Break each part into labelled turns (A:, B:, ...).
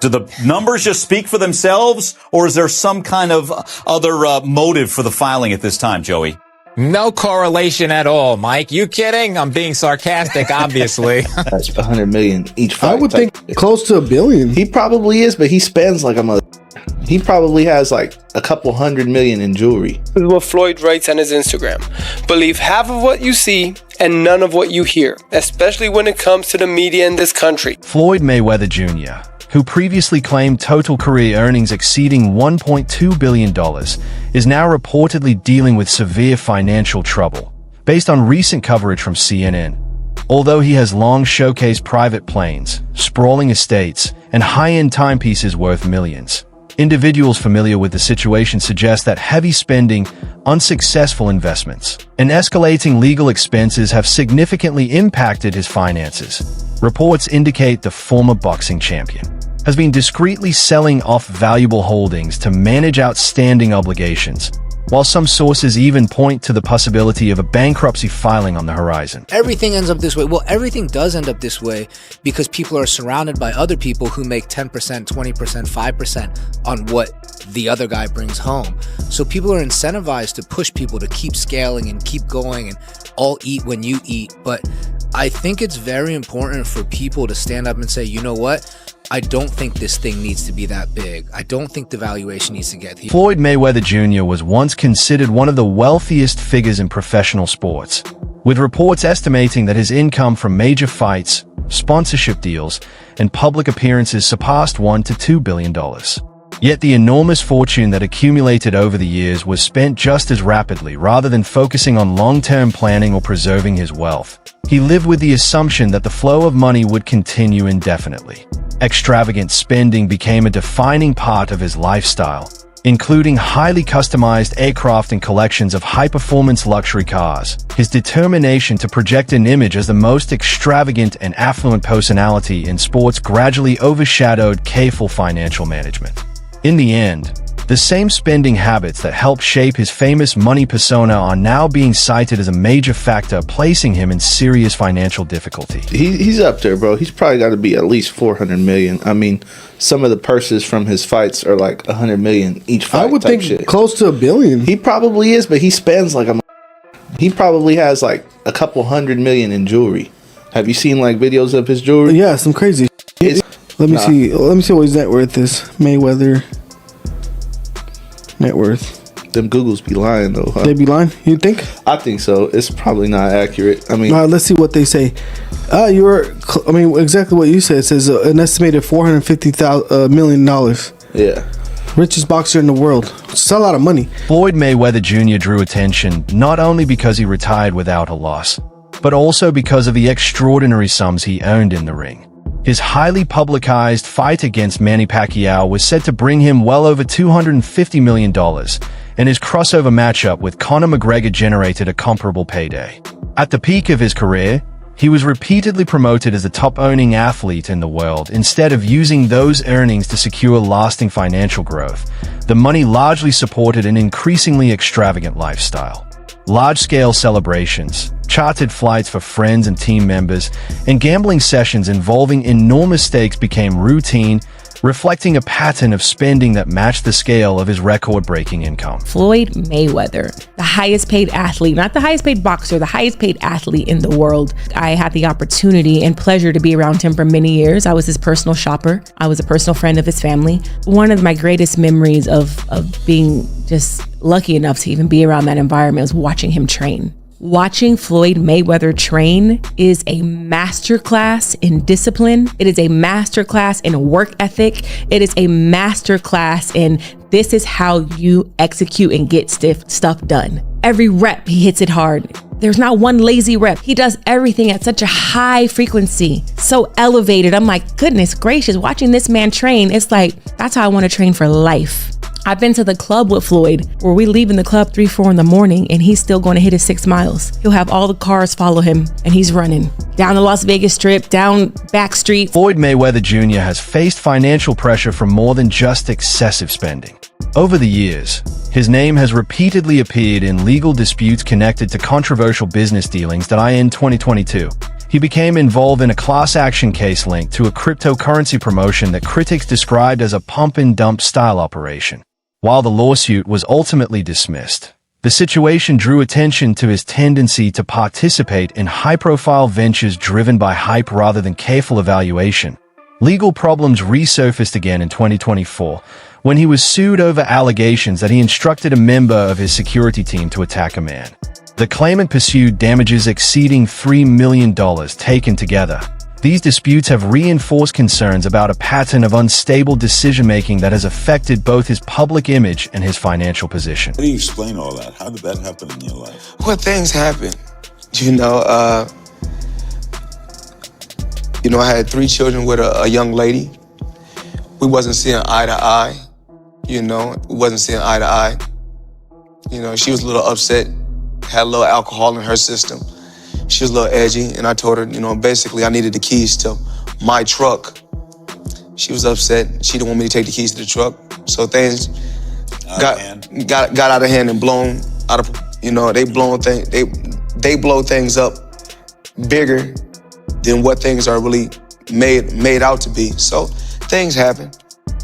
A: Do the numbers just speak for themselves, or is there some kind of other motive for the filing at this time, Joey?
B: No correlation at all, Mike. You kidding? I'm being sarcastic, obviously.
C: That's $100 million each fight.
D: I would think close to $1 billion.
C: He probably is, but he spends like a mother. He probably has like a couple $100 million in jewelry.
E: This is what Floyd writes on his Instagram. Believe half of what you see and none of what you hear, especially when it comes to the media in this country.
F: Floyd Mayweather Jr., who previously claimed total career earnings exceeding $1.2 billion, is now reportedly dealing with severe financial trouble, based on recent coverage from CNN. Although he has long showcased private planes, sprawling estates, and high-end timepieces worth millions, individuals familiar with the situation suggest that heavy spending, unsuccessful investments, and escalating legal expenses have significantly impacted his finances. Reports indicate the former boxing champion has been discreetly selling off valuable holdings to manage outstanding obligations, while some sources even point to the possibility of a bankruptcy filing on the horizon.
G: Everything ends up this way. Well, everything does end up this way because people are surrounded by other people who make 10%, 20%, 5% on what the other guy brings home. So people are incentivized to push people to keep scaling and keep going and all eat when you eat. But I think it's very important for people to stand up and say, you know what? I don't think this thing needs to be that big. I don't think the valuation needs to get here.
F: Floyd Mayweather Jr. was once considered one of the wealthiest figures in professional sports, with reports estimating that his income from major fights, sponsorship deals, and public appearances surpassed $1 to $2 billion. Yet the enormous fortune that accumulated over the years was spent just as rapidly rather than focusing on long-term planning or preserving his wealth. He lived with the assumption that the flow of money would continue indefinitely. Extravagant spending became a defining part of his lifestyle, including highly customized aircraft and collections of high-performance luxury cars. His determination to project an image as the most extravagant and affluent personality in sports gradually overshadowed careful financial management. In the end, the same spending habits that helped shape his famous money persona are now being cited as a major factor placing him in serious financial difficulty.
C: He's up there, bro. He's probably got to be at least $400 million. I mean, some of the purses from his fights are like $100 million each fight.
D: I would think
C: shit.
D: close to $1 billion.
C: He probably is, but he spends like a. He probably has like a couple $100 million in jewelry. Have you seen like videos of his jewelry?
D: Yeah, some crazy shit. Let me see. Let me see what his net worth is. Mayweather net worth.
C: Them Googles be lying though, huh?
D: They be lying? You think?
C: I think so. It's probably not accurate. I mean,
D: let's see what they say. Exactly what you said. It says an estimated $450 million.
C: Yeah.
D: Richest boxer in the world. It's a lot of money.
F: Floyd Mayweather Jr. drew attention not only because he retired without a loss, but also because of the extraordinary sums he earned in the ring. His highly publicized fight against Manny Pacquiao was said to bring him well over $250 million, and his crossover matchup with Conor McGregor generated a comparable payday. At the peak of his career, he was repeatedly promoted as the top-earning athlete in the world. Instead of using those earnings to secure lasting financial growth, the money largely supported an increasingly extravagant lifestyle. Large-scale celebrations, chartered flights for friends and team members, and gambling sessions involving enormous stakes became routine, reflecting a pattern of spending that matched the scale of his record-breaking income.
H: Floyd Mayweather, the highest paid athlete, not the highest paid boxer, the highest paid athlete in the world. I had the opportunity and pleasure to be around him for many years. I was his personal shopper. I was a personal friend of his family. One of my greatest memories of being just lucky enough to even be around that environment was watching him train. Watching Floyd Mayweather train is a masterclass in discipline. It is a masterclass in work ethic. It is a masterclass in this is how you execute and get stuff done. Every rep, he hits it hard. There's not one lazy rep. He does everything at such a high frequency, so elevated. I'm like, goodness gracious, watching this man train, it's like, that's how I want to train for life. I've been to the club with Floyd where we leave in the club 3, 4 in the morning and he's still going to hit his 6 miles. He'll have all the cars follow him and he's running down the Las Vegas Strip, down back streets.
F: Floyd Mayweather Jr. has faced financial pressure from more than just excessive spending. Over the years, his name has repeatedly appeared in legal disputes connected to controversial business dealings that in 2022. he became involved in a class action case linked to a cryptocurrency promotion that critics described as a pump-and-dump style operation. While the lawsuit was ultimately dismissed, the situation drew attention to his tendency to participate in high-profile ventures driven by hype rather than careful evaluation. Legal problems resurfaced again in 2024 when he was sued over allegations that he instructed a member of his security team to attack a man. The claimant pursued damages exceeding $3 million taken together. These disputes have reinforced concerns about a pattern of unstable decision-making that has affected both his public image and his financial position.
I: How do you explain all that? How did that happen in your life?
J: Well, things happen. I had 3 children with a young lady. We wasn't seeing eye to eye. We wasn't seeing eye to eye. She was a little upset, had a little alcohol in her system. She was a little edgy, and I told her, basically I needed the keys to my truck. She was upset. She didn't want me to take the keys to the truck. So things got out of hand and blown out of, they blow things up bigger than what things are really made out to be. So things happen.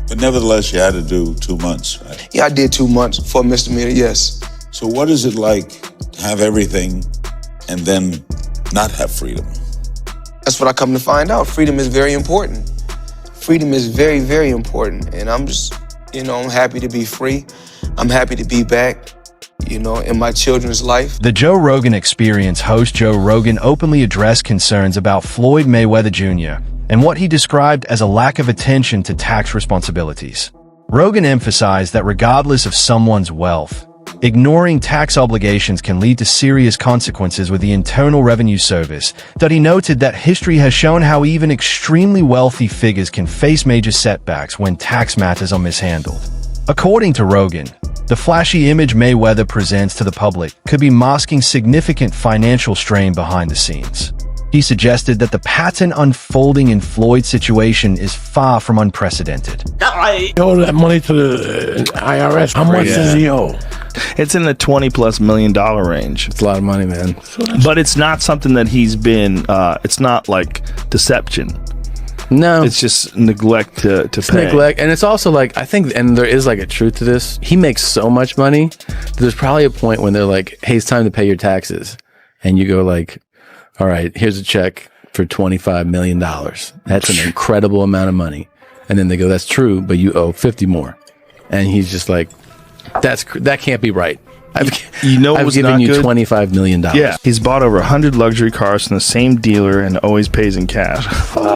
I: But nevertheless, you had to do 2 months, right?
J: Yeah, I did 2 months for a misdemeanor, yes.
I: So what is it like to have everything and then not have freedom?
J: That's what I come to find out. Freedom is very important. Freedom is very, very important. And I'm just, I'm happy to be free. I'm happy to be back, in my children's life.
F: The Joe Rogan Experience host Joe Rogan openly addressed concerns about Floyd Mayweather Jr. and what he described as a lack of attention to tax responsibilities. Rogan emphasized that regardless of someone's wealth, ignoring tax obligations can lead to serious consequences with the Internal Revenue Service, that he noted that history has shown how even extremely wealthy figures can face major setbacks when tax matters are mishandled. According to Rogan, the flashy image Mayweather presents to the public could be masking significant financial strain behind the scenes. He suggested that the pattern unfolding in Floyd's situation is far from unprecedented.
K: He owe that money to the IRS. How much does he owe?
L: It's in the $20+ million range.
K: It's a lot of money, man.
L: But it's not something that he's been, it's not like deception.
K: No.
L: It's just neglect to pay.
K: Neglect. And it's also like, I think, and there is like a truth to this. He makes so much money that there's probably a point when they're like, hey, it's time to pay your taxes. And you go like, all right, here's a check for $25 million. That's an incredible amount of money. And then they go, that's true, but you owe 50 more. And he's just like, that can't be right. I've given you $25 million.
L: Yeah, he's bought over 100 luxury cars from the same dealer and always pays in cash.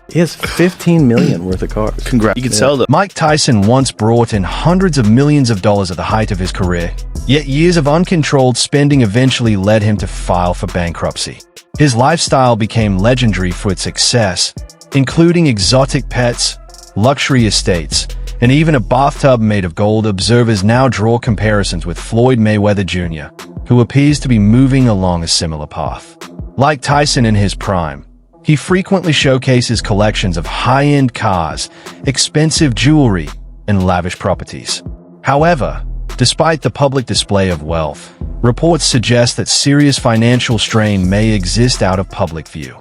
K: He has $15 million worth of cars.
L: Congrats. You can sell them.
F: Mike Tyson once brought in hundreds of millions of dollars at the height of his career, yet years of uncontrolled spending eventually led him to file for bankruptcy. His lifestyle became legendary for its success, including exotic pets, luxury estates, and even a bathtub made of gold. Observers now draw comparisons with Floyd Mayweather Jr., who appears to be moving along a similar path. Like Tyson in his prime, he frequently showcases collections of high-end cars, expensive jewelry, and lavish properties. However, despite the public display of wealth, reports suggest that serious financial strain may exist out of public view.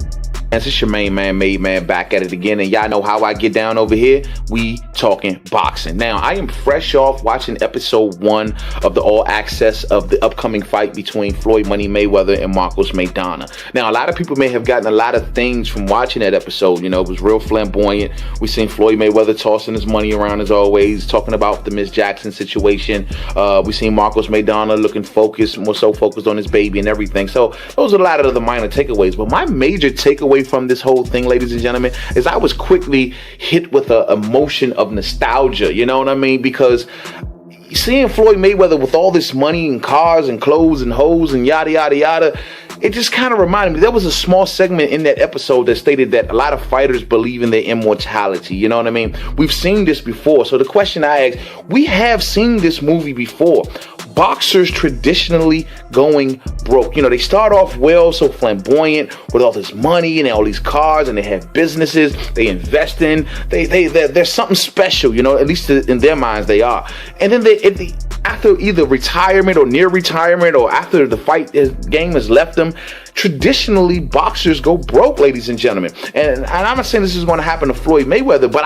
M: It's your main man, Made Man, back at it again, and y'all know how I get down over here. We talking boxing. Now, I am fresh off watching episode 1 of the All Access of the upcoming fight between Floyd Money Mayweather and Marcos Maidana. Now, a lot of people may have gotten a lot of things from watching that episode. It was real flamboyant. We seen Floyd Mayweather tossing his money around as always, talking about the Miss Jackson situation. We seen Marcos Maidana looking focused, more so focused on his baby and everything. So those are a lot of the minor takeaways. But my major takeaway from this whole thing, ladies and gentlemen, is I was quickly hit with a emotion of nostalgia, you know what I mean? Because seeing Floyd Mayweather with all this money and cars and clothes and hoes and yada yada yada, it just kind of reminded me. There was a small segment in that episode that stated that a lot of fighters believe in their immortality, you know what I mean? We've seen this before. So the question I ask, we have seen this movie before. Boxers traditionally going broke. They start off well, so flamboyant with all this money and all these cars, and they have businesses they invest in. There's something special, at least in their minds they are. And then after either retirement or near retirement or after the fight game has left them, traditionally boxers go broke, ladies and gentlemen. And I'm not saying this is going to happen to Floyd Mayweather, but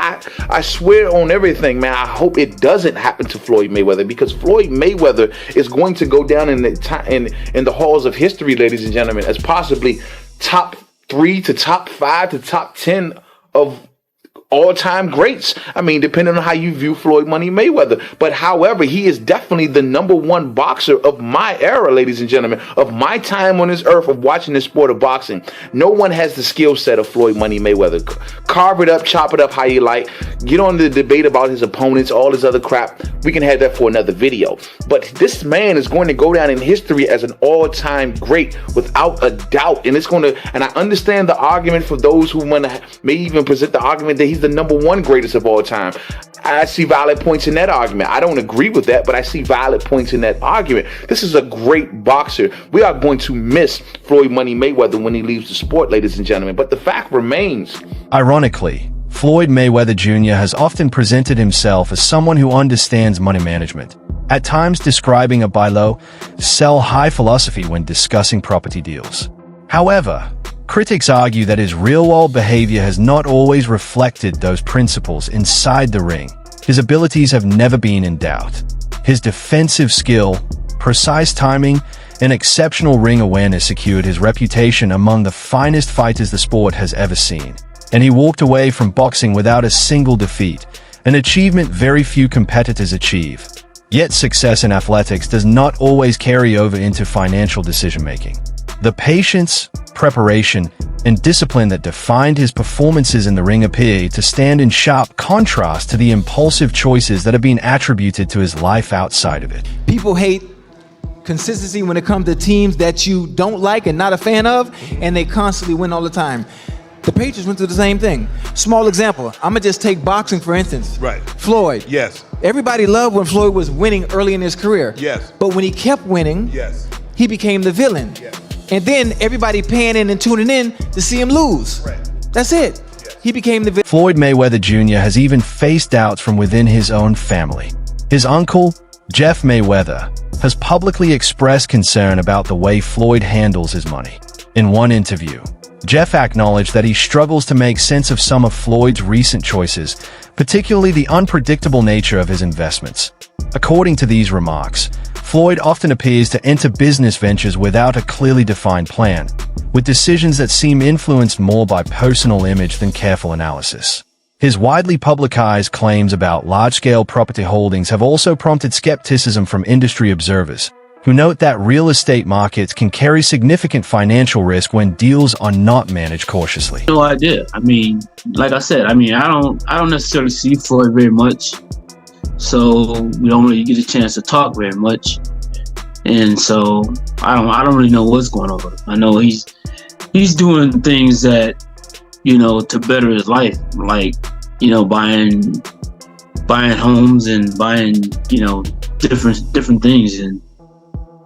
M: I swear on everything, man, I hope it doesn't happen to Floyd Mayweather, because Floyd Mayweather is going to go down in the halls of history, ladies and gentlemen, as possibly top 3 to top 5 to top 10 of all-time greats. I mean, depending on how you view Floyd Money Mayweather. But however, he is definitely the number one boxer of my era, ladies and gentlemen, of my time on this earth of watching the sport of boxing. No one has the skill set of Floyd Money Mayweather. Carve it up, chop it up how you like. Get on the debate about his opponents, all this other crap. We can have that for another video. But this man is going to go down in history as an all-time great without a doubt. And it's going to, and I understand the argument for those who may even present the argument that he's the number one greatest of all time. I see valid points in that argument. I don't agree with that, but I see valid points in that argument. This is a great boxer. We are going to miss Floyd Money Mayweather when he leaves the sport, ladies and gentlemen. But the fact remains.
F: Ironically, Floyd Mayweather Jr. has often presented himself as someone who understands money management, at times describing a buy low, sell high philosophy when discussing property deals. However, critics argue that his real-world behavior has not always reflected those principles inside the ring. His abilities have never been in doubt. His defensive skill, precise timing, and exceptional ring awareness secured his reputation among the finest fighters the sport has ever seen. And he walked away from boxing without a single defeat, an achievement very few competitors achieve. Yet success in athletics does not always carry over into financial decision-making. The patience, preparation, and discipline that defined his performances in the ring appear to stand in sharp contrast to the impulsive choices that have been attributed to his life outside of it.
N: People hate consistency when it comes to teams that you don't like and not a fan of, and they constantly win all the time. The Patriots went through the same thing. Small example. I'm going to just take boxing, for instance.
O: Right.
N: Floyd.
O: Yes.
N: Everybody loved when Floyd was winning early in his career.
O: Yes.
N: But when he kept winning,
O: yes,
N: he became the villain.
O: Yes.
N: And then everybody paying in and tuning in to see him lose.
O: Right.
N: That's it. Yes. He became the villain.
F: Floyd Mayweather Jr. has even faced doubts from within his own family. His uncle, Jeff Mayweather, has publicly expressed concern about the way Floyd handles his money. In one interview, Jeff acknowledged that he struggles to make sense of some of Floyd's recent choices, particularly the unpredictable nature of his investments. According to these remarks, Floyd often appears to enter business ventures without a clearly defined plan, with decisions that seem influenced more by personal image than careful analysis. His widely publicized claims about large-scale property holdings have also prompted skepticism from industry observers, who note that real estate markets can carry significant financial risk when deals are not managed cautiously.
P: No idea. I mean, like I said, I don't necessarily see Floyd very much. So we don't really get a chance to talk very much, and so I don't really know what's going on. I know he's doing things that, you know, to better his life, like, you know, buying homes and buying, you know, different things, and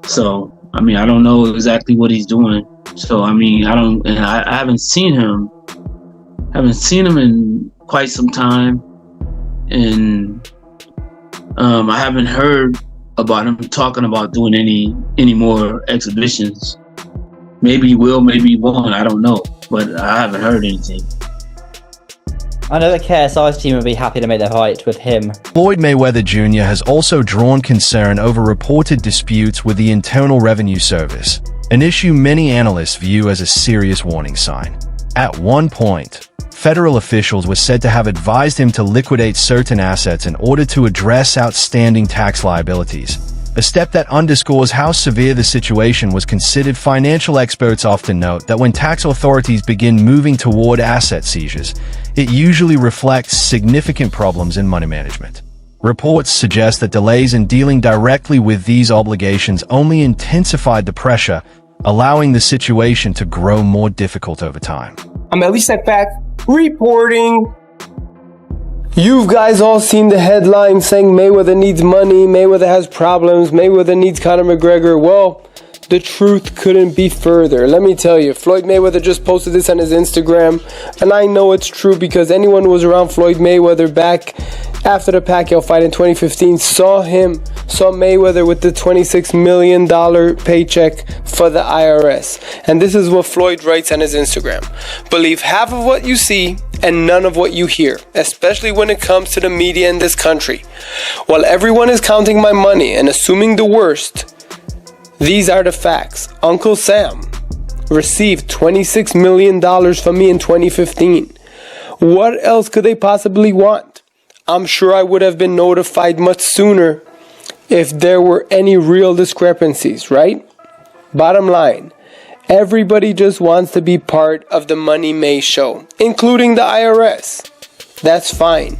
P: so I mean I don't know exactly what he's doing. So I mean I haven't seen him in quite some time, and I haven't heard about him talking about doing any more exhibitions. Maybe he will, maybe he won't, I don't know, but I haven't heard anything.
Q: I know the KSI's team would be happy to make their fight with him.
F: Floyd Mayweather Jr. has also drawn concern over reported disputes with the Internal Revenue Service, an issue many analysts view as a serious warning sign. At one point, federal officials were said to have advised him to liquidate certain assets in order to address outstanding tax liabilities, a step that underscores how severe the situation was considered. Financial experts often note that when tax authorities begin moving toward asset seizures, it usually reflects significant problems in money management. Reports suggest that delays in dealing directly with these obligations only intensified the pressure, allowing the situation to grow more difficult over time.
E: I'm at least at fact reporting. You guys all seen the headline saying Mayweather needs money, Mayweather has problems, Mayweather needs Conor McGregor. Well, the truth couldn't be further. Let me tell you, Floyd Mayweather just posted this on his Instagram, and I know it's true because anyone who was around Floyd Mayweather back after the Pacquiao fight in 2015 saw Mayweather with the $26 million paycheck for the IRS. And this is what Floyd writes on his Instagram. Believe half of what you see and none of what you hear, especially when it comes to the media in this country. While everyone is counting my money and assuming the worst, these are the facts. Uncle Sam received $26 million from me in 2015. What else could they possibly want? I'm sure I would have been notified much sooner if there were any real discrepancies, right? Bottom line, everybody just wants to be part of the Money May show, including the IRS. That's fine.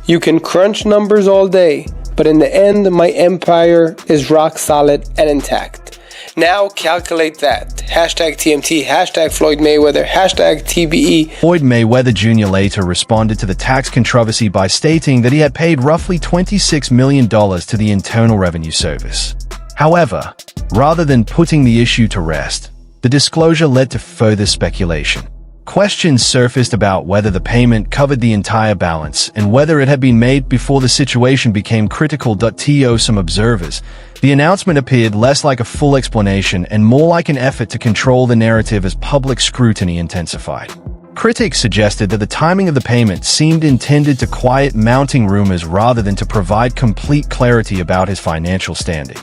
E: You can crunch numbers all day, but in the end, my empire is rock solid and intact. Now calculate that. Hashtag TMT, hashtag Floyd Mayweather, hashtag TBE.
F: Floyd Mayweather Jr. later responded to the tax controversy by stating that he had paid roughly $26 million to the Internal Revenue Service. However, rather than putting the issue to rest, the disclosure led to further speculation. Questions surfaced about whether the payment covered the entire balance and whether it had been made before the situation became critical. To some observers, the announcement appeared less like a full explanation and more like an effort to control the narrative as public scrutiny intensified. Critics suggested that the timing of the payment seemed intended to quiet mounting rumors rather than to provide complete clarity about his financial standing.